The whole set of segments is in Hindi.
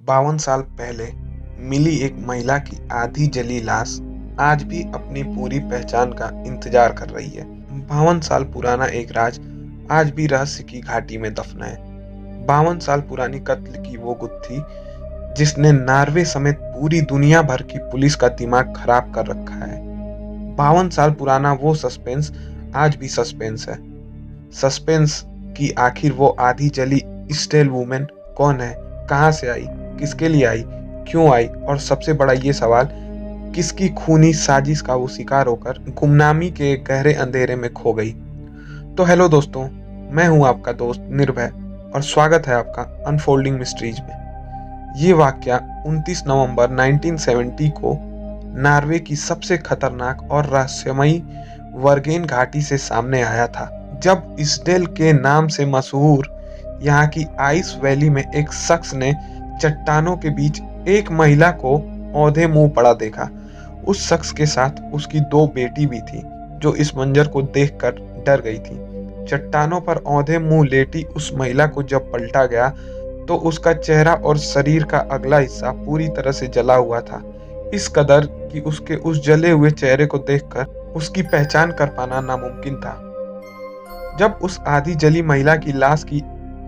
52 साल पहले मिली एक महिला की आधी जली लाश आज भी अपनी पूरी पहचान का इंतजार कर रही है। 52 साल पुराना एक राज आज भी रहस्य की घाटी में दफन है। 52 साल पुरानी कत्ल की वो गुत्थी जिसने नॉर्वे समेत पूरी दुनिया भर की पुलिस का दिमाग खराब कर रखा है। 52 साल पुराना वो सस्पेंस आज भी सस्पेंस है। सस्पेंस कि आखिर वो आधी जली स्टेल वुमेन कौन है, कहां से आई, किसके लिए आई, क्यों आई, और सबसे बड़ा ये सवाल, किसकी खूनी साजिश का वो शिकार होकर गुमनामी के गहरे अंधेरे में खो गई। तो हेलो दोस्तों, मैं हूं आपका दोस्त निर्भय और स्वागत है आपका अनफोल्डिंग मिस्ट्रीज में। ये वाकया 29 नवंबर 1970 को नॉर्वे की सबसे खतरनाक और रहस्यमयी वर्गेन घाटी से सामने आया था, जब इसडेल के नाम से मशहूर यहाँ की आइस वैली में एक शख्स ने चट्टानों के बीच एक महिला को औंधे मुंह पड़ा देखा। उस शख्स के साथ उसकी 2 बेटी भी थी, जो इस मंजर को देखकर डर गई थी। चट्टानों पर औंधे मुंह लेटी उस महिला को जब पलटा गया तो उसका चेहरा और शरीर का अगला हिस्सा पूरी तरह से जला हुआ था, इस कदर कि उसके उस जले हुए चेहरे को देखकर उसकी पहचान कर पाना नामुमकिन था। जब उस आधी जली महिला की लाश की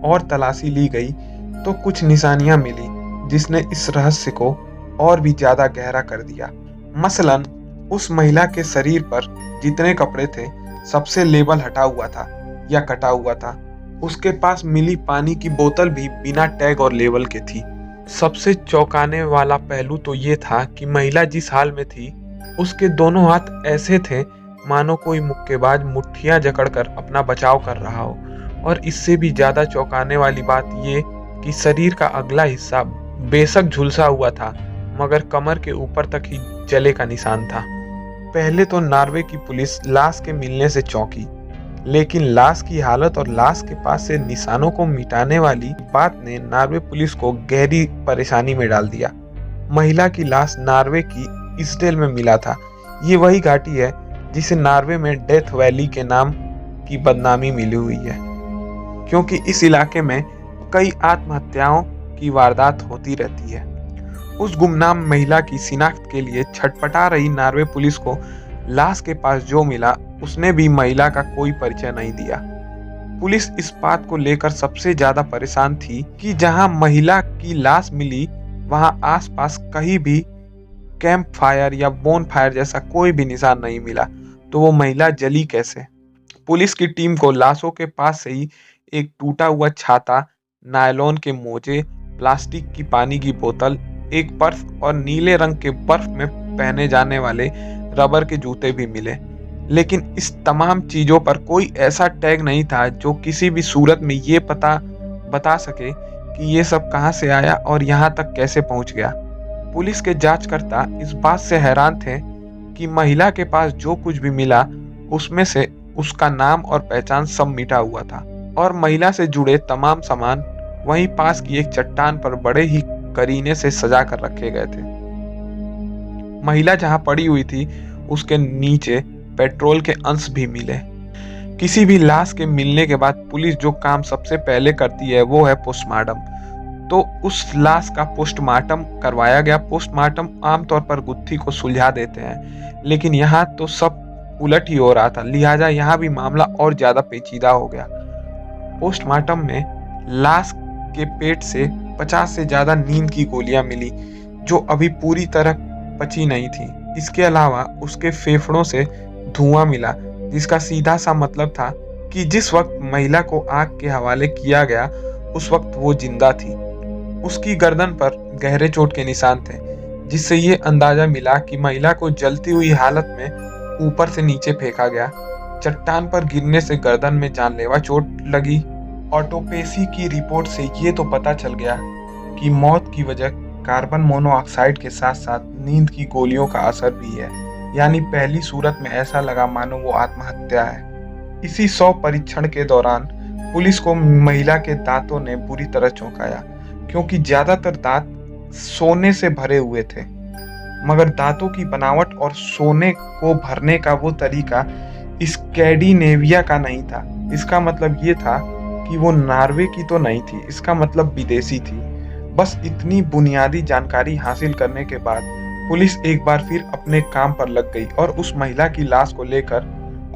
और तलाशी ली गई तो कुछ निशानियां मिली जिसने इस रहस्य को और भी ज्यादा गहरा कर दिया। मसलन उस महिला के शरीर पर जितने कपड़े थे सबसे लेबल हटा हुआ था या कटा हुआ था। उसके पास मिली पानी की बोतल भी बिना टैग और लेबल के थी। सबसे चौंकाने वाला पहलू तो ये था कि महिला जिस हाल में थी उसके दोनों हाथ ऐसे थे मानो कोई मुक्केबाज मुट्ठियां जकड़कर अपना बचाव कर रहा हो। और इससे भी ज्यादा चौंकाने वाली बात ये कि शरीर का अगला हिस्सा बेशक झुलसा हुआ था, मगर कमर के ऊपर तक ही जले का निशान था। पहले तो नॉर्वे की पुलिस लाश के मिलने से चौंकी, लेकिन लाश की हालत और लाश के पास से निशानों को मिटाने वाली बात ने नॉर्वे पुलिस को गहरी परेशानी में डाल दिया। महिला की लाश नॉर्वे की इसडेल में मिला था। ये वही घाटी है जिसे नॉर्वे में डेथ वैली के नाम की बदनामी मिली हुई है, क्योंकि इस इलाके में कई आत्महत्याओं की वारदात होती रहती है। उस गुमनाम महिला की शिनाख्त के लिए छटपटा रही नॉर्वे पुलिस को लाश के पास जो मिला उसने भी महिला का कोई परिचय नहीं दिया। पुलिस इस बात को लेकर सबसे ज्यादा परेशान थी कि जहां महिला की लाश मिली वहां आसपास कहीं भी कैंप फायर या बोन फायर जैसा कोई भी निशान नहीं मिला, तो वो महिला जली कैसे। पुलिस की टीम को लाशों के पास से ही एक टूटा हुआ छाता, नायलॉन के मोजे, प्लास्टिक की पानी की बोतल, एक पर्स और नीले रंग के बर्फ में पहने जाने वाले रबर के जूते भी मिले। लेकिन इस तमाम चीजों पर कोई ऐसा टैग नहीं था जो किसी भी सूरत में ये पता बता सके कि ये सब कहां से आया और यहां तक कैसे पहुंच गया। पुलिस के जांचकर्ता इस बात से हैरान थे कि महिला के पास जो कुछ भी मिला उसमें से उसका नाम और पहचान सब मिटा हुआ था, और महिला से जुड़े तमाम सामान वहीं पास की एक चट्टान पर बड़े ही करीने से सजा कर रखे गए थे। महिला जहां पड़ी हुई थी उसके नीचे पेट्रोल के अंश भी मिले। किसी भी लाश के मिलने के बाद पुलिस जो काम सबसे पहले करती है वो है पोस्टमार्टम। तो उस लाश का पोस्टमार्टम करवाया गया। पोस्टमार्टम आमतौर पर गुत्थी को सुलझा देते हैं, लेकिन यहाँ तो सब उलट ही हो रहा था, लिहाजा यहाँ भी मामला और ज्यादा पेचीदा हो गया। पोस्टमार्टम में लाश के पेट से 50 से ज्यादा नींद की गोलियां मिली जो अभी पूरी तरह पची नहीं थी। इसके अलावा उसके फेफड़ों से धुआं मिला, जिसका सीधा सा मतलब था कि जिस वक्त महिला को आग के हवाले किया गया उस वक्त वो जिंदा थी। उसकी गर्दन पर गहरे चोट के निशान थे, जिससे ये अंदाजा मिला कि महिला को जलती हुई हालत में ऊपर से नीचे फेंका गया। चट्टान पर गिरने से गर्दन में जानलेवा चोट लगी। ऑटोप्सी की रिपोर्ट से ये तो पता चल गया कि मौत की वजह कार्बन मोनोऑक्साइड के साथ साथ नींद की गोलियों का असर भी है, यानी पहली सूरत में ऐसा लगा मानो वो आत्महत्या है। इसी 100 परीक्षण के दौरान पुलिस को महिला के दांतों ने बुरी तरह चौंकाया, क्योंकि ज्यादातर दांत सोने से भरे हुए थे, मगर दांतों की बनावट और सोने को भरने का वो तरीका स्कैंडिनेविया का नहीं था। इसका मतलब ये था कि वो नॉर्वे की तो नहीं थी, इसका मतलब विदेशी थी। बस इतनी बुनियादी जानकारी हासिल करने के बाद पुलिस एक बार फिर अपने काम पर लग गई और उस महिला की लाश को लेकर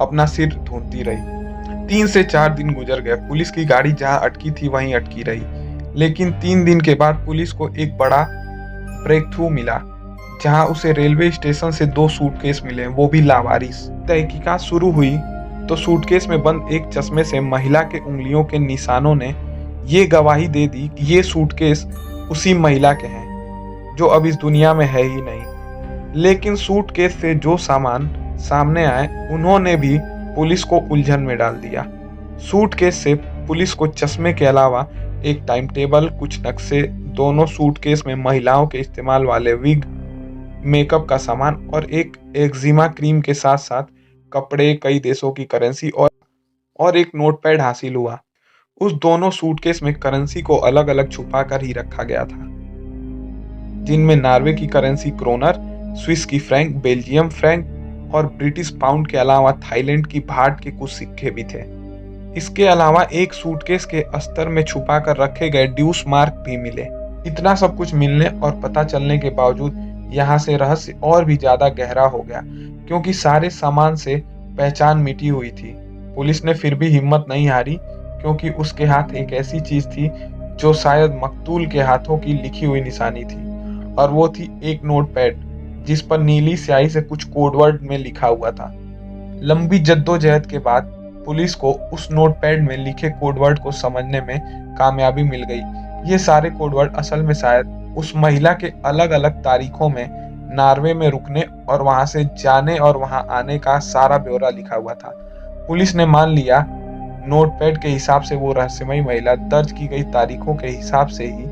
अपना सिर ढूंढती रही। 3 से 4 दिन गुजर गए। पुलिस की गाड़ी जहां अटकी थी वहीं अटकी रही। लेकिन 3 दिन के बाद पुलिस को एक बड़ा ब्रेक थ्रू मिला, जहां उसे रेलवे स्टेशन से 2 सूटकेस मिले, वो भी लावारिस। तहकीकात शुरू हुई तो सूटकेस में बंद एक चश्मे से महिला के उंगलियों के निशानों ने ये गवाही दे दी कि ये सूटकेस उसी महिला के हैं जो अब इस दुनिया में है ही नहीं। लेकिन सूटकेस से जो सामान सामने आए उन्होंने भी पुलिस को उलझन में डाल दिया। सूटकेस से पुलिस को चश्मे के अलावा एक टाइम टेबल, कुछ नक्शे, दोनों सूटकेस में महिलाओं के इस्तेमाल वाले विग, मेकअप का सामान और एक एक्जिमा क्रीम के साथ साथ कपड़े, कई देशों की करेंसी और एक नोटपैड हासिल हुआ। उस दोनों सूटकेस में करेंसी को अलग अलग छुपा कर ही रखा गया था, जिनमें नॉर्वे की करेंसी क्रोनर, स्विस की फ्रैंक, बेल्जियम फ्रैंक और ब्रिटिश पाउंड के अलावा थाईलैंड की भाट के कुछ सिक्के भी थे। इसके अलावा एक सूटकेस के अस्तर में छुपा कर रखे गए ड्यूस मार्क भी मिले। इतना सब कुछ मिलने और पता चलने के बावजूद यहाँ से रहस्य और भी ज्यादा गहरा हो गया, क्योंकि सारे सामान से पहचान मिटी हुई थी। पुलिस ने फिर भी हिम्मत नहीं हारी, क्योंकि उसके हाथ एक ऐसी चीज थी जो शायद मकतूल के हाथों की लिखी हुई निशानी थी, और वो थी एक नोटपैड जिस पर नीली स्याही से कुछ कोडवर्ड में लिखा हुआ था। लंबी जद्दोजहद के बाद पुलिस को उस नोटपैड में लिखे कोडवर्ड को समझने में कामयाबी मिल गई। ये सारे कोडवर्ड असल में शायद उस महिला के अलग अलग तारीखों में नॉर्वे में रुकने और वहां से जाने और वहां आने का सारा ब्यौरा लिखा हुआ था। पुलिस ने मान लिया नोटपैड के हिसाब से वो रहस्यमयी महिला दर्ज की गई तारीखों के हिसाब से ही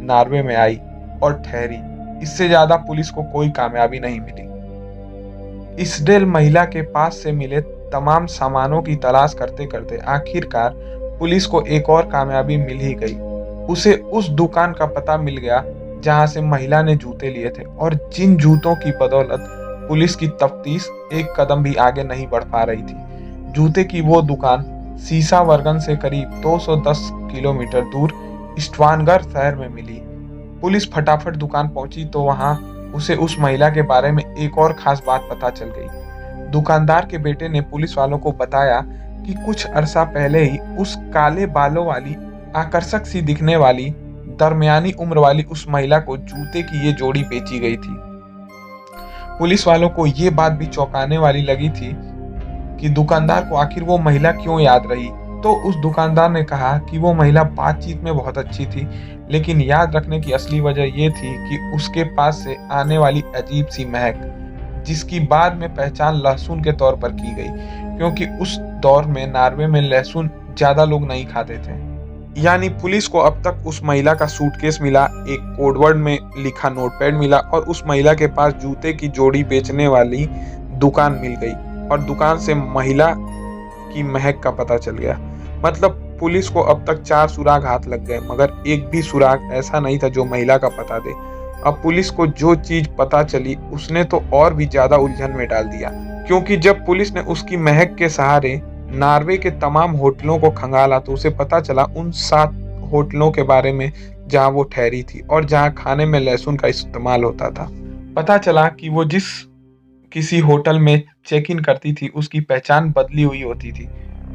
नॉर्वे में आई और ठहरी। इससे ज्यादा पुलिस को कोई कामयाबी नहीं मिली। इसडेल महिला के पास से मिले तमाम सामानों की तलाश करते करते आखिरकार पुलिस को एक और कामयाबी मिल ही गई। उसे उस दुकान का पता मिल गया जहां से महिला ने जूते लिए थे, और जिन जूतों की बदौलत पुलिस की तफ्तीश एक कदम भी आगे नहीं बढ़ पा रही थी। जूते की वो दुकान सीसा वर्गन से करीब 210 किलोमीटर दूर स्ट्वानगर शहर में मिली। पुलिस फटाफट दुकान पहुंची तो वहां उसे उस महिला के बारे में एक और खास बात पता चल गई। दुकानदार के बेटे ने पुलिस वालों को बताया कि कुछ अरसा पहले ही उस काले बालों वाली, आकर्षक सी दिखने वाली, दरमियानी उम्र वाली उस महिला को जूते की ये जोड़ी बेची गई थी। पुलिस वालों को ये बात भी चौंकाने वाली लगी थी कि दुकानदार को आखिर वो महिला क्यों याद रही। तो उस दुकानदार ने कहा कि वो महिला बातचीत में बहुत अच्छी थी, लेकिन याद रखने की असली वजह ये थी कि उसके पास से आने वाली अजीब सी महक, जिसकी बाद में पहचान लहसुन के तौर पर की गई, क्योंकि उस दौर में नॉर्वे में लहसुन ज्यादा लोग नहीं खाते थे। यानी पुलिस को अब तक उस महिला का सूटकेस मिला, एक कोडवर्ड में लिखा नोटपैड मिला और उस महिला के पास जूते की जोड़ी बेचने वाली दुकान मिल गई, और दुकान से महिला की महक का पता चल गया। मतलब पुलिस को अब तक 4 सुराग हाथ लग गए, मगर एक भी सुराग ऐसा नहीं था जो महिला का पता दे। अब पुलिस को जो चीज पता चली उसने तो और भी ज्यादा उलझन में डाल दिया, क्योंकि जब पुलिस ने उसकी महक के सहारे नॉर्वे के तमाम होटलों को खंगाला तो उसे पता चला उन 7 होटलों के बारे में जहां वो ठहरी थी और जहां खाने में लहसुन का इस्तेमाल होता था। पता चला कि वो जिस किसी होटल में चेक इन करती थी उसकी पहचान बदली हुई होती थी,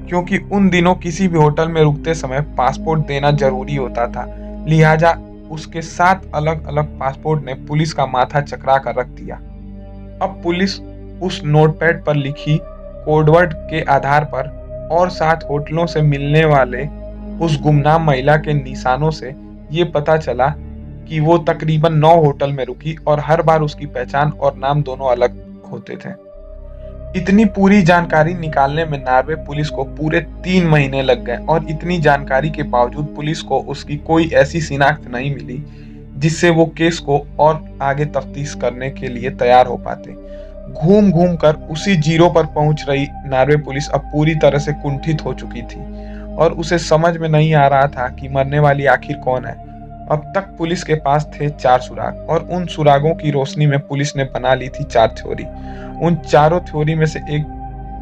क्योंकि उन दिनों किसी भी होटल में रुकते समय पासपोर्ट देना जरूरी होता था। लिहाजा उसके 7 अलग अलग पासपोर्ट ने पुलिस का माथा चकरा कर रख दिया। अब पुलिस उस नोटपैड पर लिखी कोडवर्ड के आधार पर और 7 होटलों से मिलने वाले उस गुमनाम महिला के निशानों से ये पता चला कि वो तकरीबन 9 होटल में रुकी और हर बार उसकी पहचान और नाम दोनों अलग होते थे। इतनी पूरी जानकारी निकालने में नॉर्वे पुलिस को पूरे 3 महीने लग गए, और इतनी जानकारी के बावजूद पुलिस को उसकी कोई ऐसी शिनाख्त नहीं मिली जिससे वो केस को और आगे तफ्तीश करने के लिए तैयार हो पाते। घूम घूम कर उसी जीरो पर पहुंच रही नॉर्वे पुलिस अब पूरी तरह से कुंठित हो चुकी थी, और उसे समझ में नहीं आ रहा था कि मरने वाली आखिर कौन है। अब तक पुलिस के पास थे 4 सुराग, और उन सुरागों की रोशनी में पुलिस ने बना ली थी 4 थ्योरी। उन चारों थ्योरी में से एक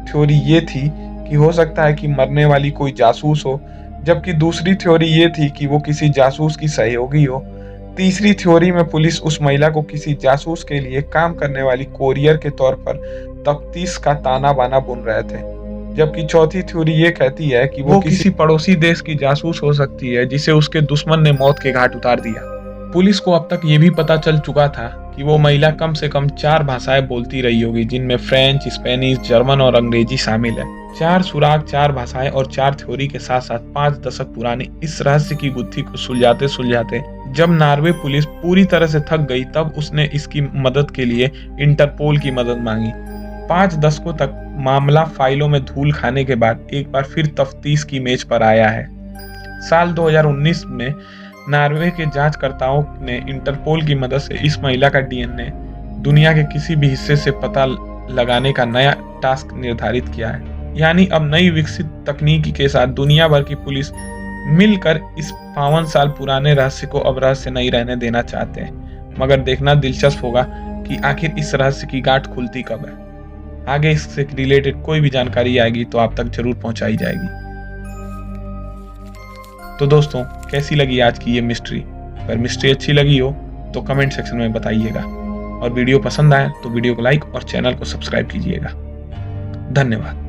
थ्योरी ये थी कि हो सकता है कि मरने वाली कोई जासूस हो, जबकि दूसरी थ्योरी ये थी कि वो किसी जासूस की सहयोगी हो, तीसरी थ्योरी में पुलिस उस महिला को किसी जासूस के लिए काम करने वाली कोरियर के तौर पर तफ्तीश का ताना बाना बुन रहे थे, जबकि चौथी थ्योरी ये कहती है कि वो किसी पड़ोसी देश की जासूस हो सकती है जिसे उसके दुश्मन ने मौत के घाट उतार दिया। पुलिस को अब तक ये भी पता चल चुका था कि वो महिला कम से कम 4 भाषाएं बोलती रही होगी, जिनमें फ्रेंच, स्पेनिश, जर्मन और अंग्रेजी शामिल है। 4 सुराग, 4 भाषाएं और 4 थ्योरी के साथ साथ 5 दशक पुरानी इस रहस्य की गुत्थी को सुलझाते सुलझाते जब नॉर्वे पुलिस पूरी तरह से थक गई, तब उसने इसकी मदद के लिए इंटरपोल की मदद मांगी। 5 दशकों तक मामला फाइलों में धूल खाने के बाद एक बार फिर तफ्तीश की मेज पर आया है। साल 2019 में नॉर्वे के जांचकर्ताओं ने इंटरपोल की मदद से इस महिला का डीएनए दुनिया के किसी भी हिस्से से पता लगाने का नया टास्क निर्धारित किया है। यानी अब नई विकसित तकनीकी के साथ दुनिया भर की पुलिस मिलकर इस 52 साल पुराने रहस्य को अब रहस्य नहीं रहने देना चाहते हैं। मगर देखना दिलचस्प होगा कि आखिर इस रहस्य की गांठ खुलती कब है। आगे इससे रिलेटेड कोई भी जानकारी आएगी तो आप तक जरूर पहुंचाई जाएगी। तो दोस्तों, कैसी लगी आज की ये मिस्ट्री? अगर मिस्ट्री अच्छी लगी हो तो कमेंट सेक्शन में बताइएगा, और वीडियो पसंद आए तो वीडियो को लाइक और चैनल को सब्सक्राइब कीजिएगा। धन्यवाद।